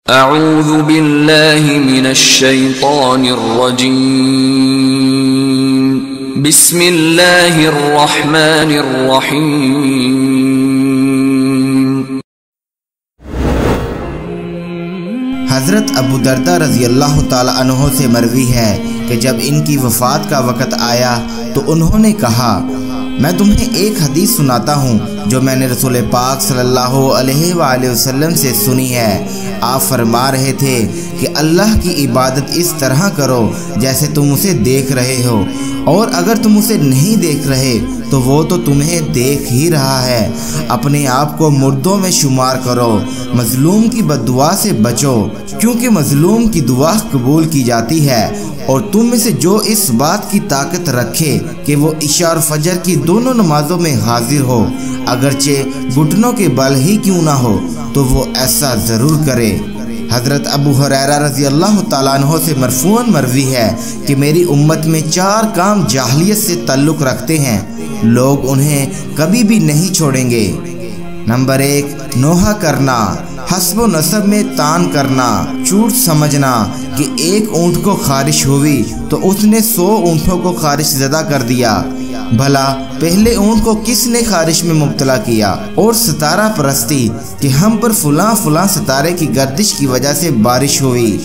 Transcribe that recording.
اعوذ باللہ من الشیطان الرجیم بسم اللہ الرحمن الرحیم۔ حضرت ابو درداء رضی اللہ تعالی عنہ سے مروی ہے کہ جب ان کی وفات کا وقت آیا تو انہوں نے کہا، میں تمہیں ایک حدیث سناتا ہوں جو میں نے رسول پاک صلی اللہ علیہ وآلہ وسلم سے سنی ہے۔ آپ فرما رہے تھے کہ اللہ کی عبادت اس طرح کرو جیسے تم اسے دیکھ رہے ہو، اور اگر تم اسے نہیں دیکھ رہے تو وہ تو تمہیں دیکھ ہی رہا ہے۔ اپنے آپ کو مردوں میں شمار کرو، مظلوم کی بد دعا سے بچو، کیونکہ مظلوم کی دعا قبول کی جاتی ہے، اور تم میں سے جو اس بات کی طاقت رکھے کہ وہ عشاء اور فجر کی دونوں نمازوں میں حاضر ہو، اگرچہ گھٹنوں کے بل ہی کیوں نہ ہو، تو وہ ایسا ضرور کرے۔ حضرت ابو ہریرہ رضی اللہ تعالیٰ عنہ سے مرفوعاً مروی ہے کہ میری امت میں 4 کام جاہلیت سے تعلق رکھتے ہیں، لوگ انہیں کبھی بھی نہیں چھوڑیں گے۔ نمبر 1، نوحہ کرنا، حسب و نسب میں تان کرنا، جھوٹ سمجھنا کہ ایک اونٹ کو خارش ہوئی تو اس نے 100 اونٹوں کو خارش زدہ کر دیا، بھلا پہلے اونٹ کو کس نے خارش میں مبتلا کیا؟ اور ستارہ پرستی کہ ہم پر فلاں ستارے کی گردش کی وجہ سے بارش ہوئی۔